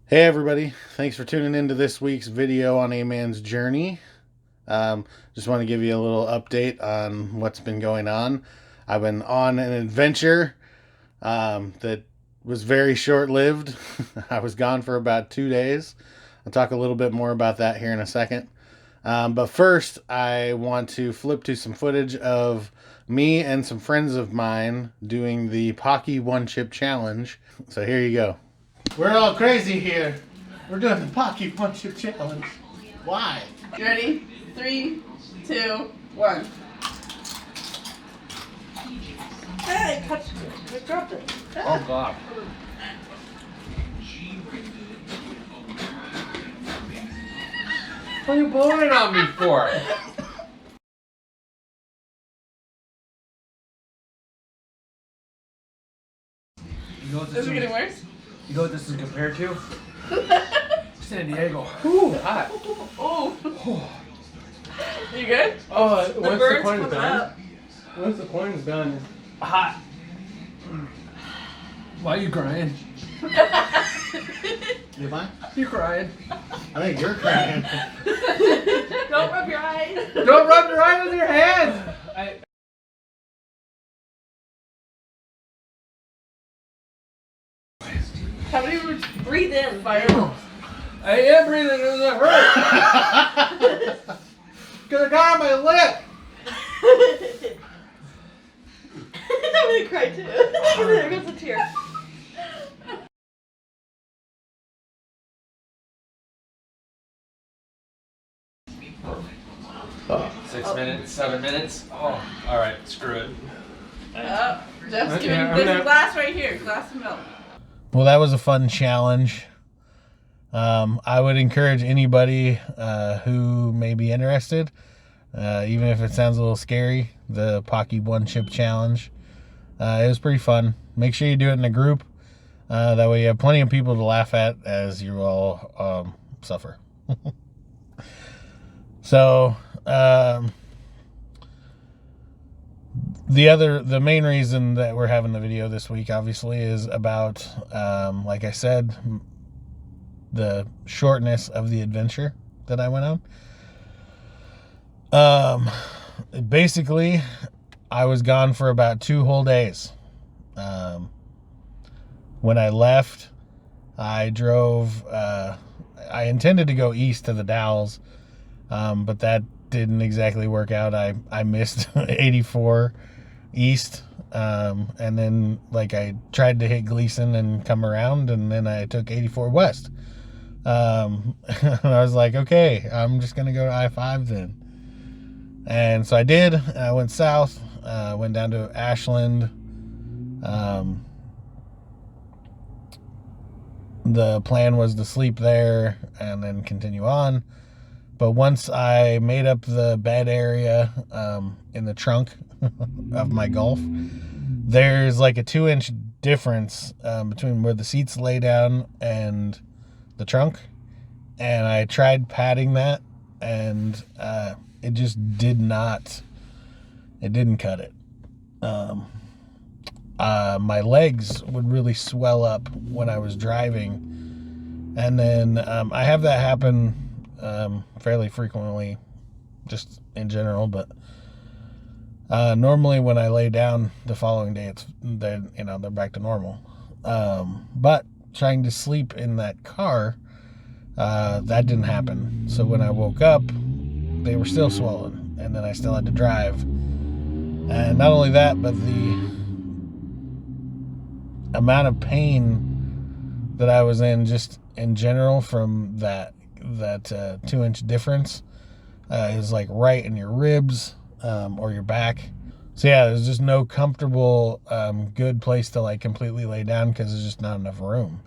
Hey everybody, thanks for tuning into this week's video on A Man's Journey. Just want to give you a little update on what's been going on. I've been on an adventure that was very short-lived. I was gone for about 2 days. I'll talk a little bit more about that here in a second. But first, I want to flip to some footage of me and some friends of mine doing the Paqui One Chip challenge. So here you go. We're all crazy here. We're doing the Paqui One Chip challenge. Why? You ready? 3, 2, 1. Hey, I touched it. I dropped it. Oh God. What are you blowing on me for? You know what Is it getting worse? You know what this is compared to? San Diego. Ooh, hot. Oh. You good? Oh, The once the bird's coin's coming done. up. Once the coin's done, hot. Why are you crying? Am I? You crying? I think you're crying. Don't rub your eyes. Don't rub your eyes with your hands. How many breathe in fire? I am breathing. It doesn't hurt. Cause I got on my lip. I'm gonna cry too. There goes a tear. Oh. 6 minutes, 7 minutes. Oh, all right. Screw it. Jeff's Okay, giving. I'm There's a gonna- glass right here. Glass of milk. Well, that was a fun challenge. I would encourage anybody who may be interested, even if it sounds a little scary, the Paqui One Chip challenge. It was pretty fun. Make sure you do it in a group. That way you have plenty of people to laugh at as you all suffer. So, the main reason that we're having the video this week, obviously, is about, like I said, the shortness of the adventure that I went on. Basically, I was gone for about 2 whole days. When I left, I drove, I intended to go east to the Dalles, but that didn't exactly work out. I missed 84 east, and then I tried to hit Gleason and come around, and then I took 84 west. And I was like, okay, I'm just gonna go to I-5 then. And so I did. I went south, went down to Ashland. The plan was to sleep there and then continue on. But once I made up the bed area in the trunk of my Golf, there's like a 2-inch difference between where the seats lay down and the trunk. And I tried padding that, and it just didn't cut it. My legs would really swell up when I was driving. And then I have that happen fairly frequently, just in general, but normally when I lay down the following day, they're back to normal. But trying to sleep in that car, that didn't happen. So when I woke up, they were still swollen, and then I still had to drive. And not only that, but the amount of pain that I was in just in general from that 2-inch difference is like right in your ribs or your back. So yeah, there's just no comfortable good place to completely lay down because there's just not enough room.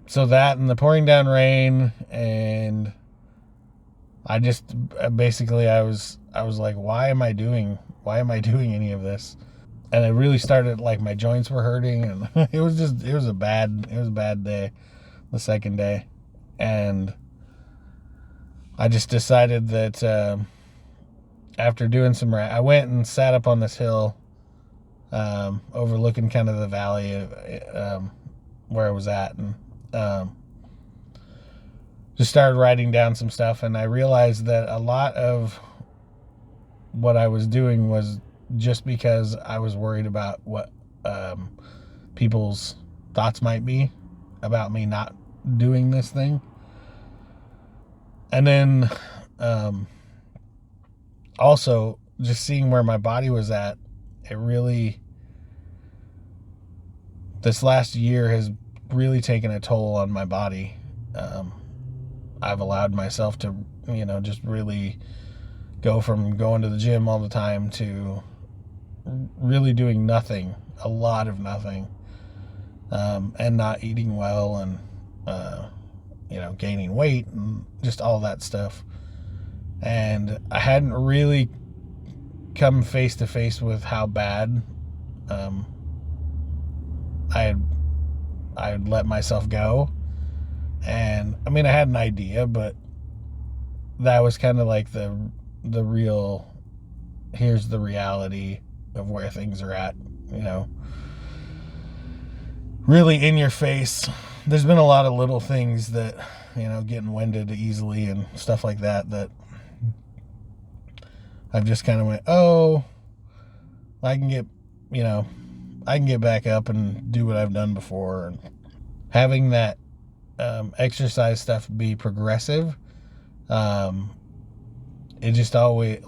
So that and the pouring down rain, and I just basically I was like, why am I doing any of this? And it really started, my joints were hurting, and it was a bad day, the second day. And I just decided that after doing I went and sat up on this hill overlooking kind of the valley where I was at, and just started writing down some stuff, and I realized that a lot of what I was doing was just because I was worried about what people's thoughts might be about me not doing this thing. And then also just seeing where my body was at, this last year has really taken a toll on my body. I've allowed myself to, just really go from going to the gym all the time to really doing nothing, a lot of nothing, and not eating well, and gaining weight and just all that stuff. And I hadn't really come face to face with how bad I had let myself go. And I mean, I had an idea, but that was kind of like the real, here's the reality of where things are at, really in your face. There's been a lot of little things that, getting winded easily and stuff like that I've just kind of went, oh, I can get back up and do what I've done before. And having that exercise stuff be progressive, it just always,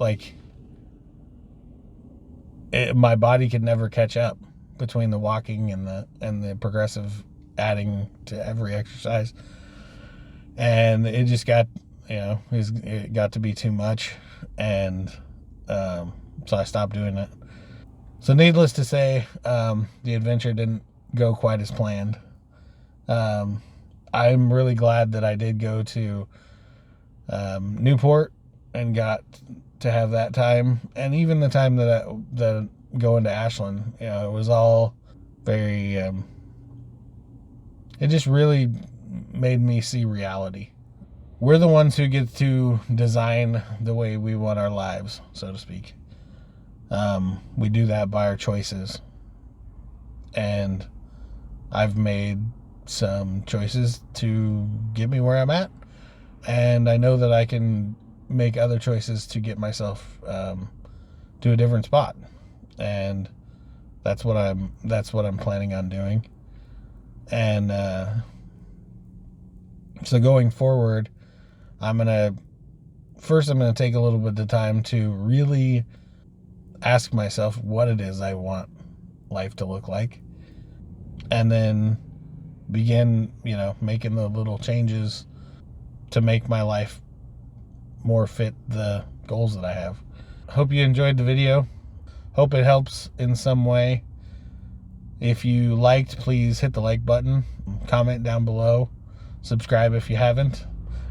my body could never catch up between the walking and the progressive adding to every exercise. And it just got, it got to be too much. And so I stopped doing it. So needless to say, the adventure didn't go quite as planned. I'm really glad that I did go to Newport and got to have that time. And even the time that going to Ashland, it was all very, it just really made me see reality. We're the ones who get to design the way we want our lives, so to speak. We do that by our choices. And I've made some choices to get me where I'm at. And I know that I can make other choices to get myself to a different spot. And that's what I'm planning on doing. And so going forward, I'm going to take a little bit of time to really ask myself what it is I want life to look like. And then begin, making the little changes to make my life more fit the goals that I have. Hope you enjoyed the video. Hope it helps in some way. If you liked, please hit the like button. Comment down below. Subscribe if you haven't.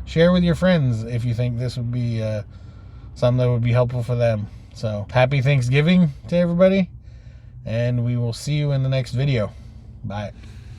Share with your friends if you think this would be something that would be helpful for them. So, happy Thanksgiving to everybody. And we will see you in the next video. Bye.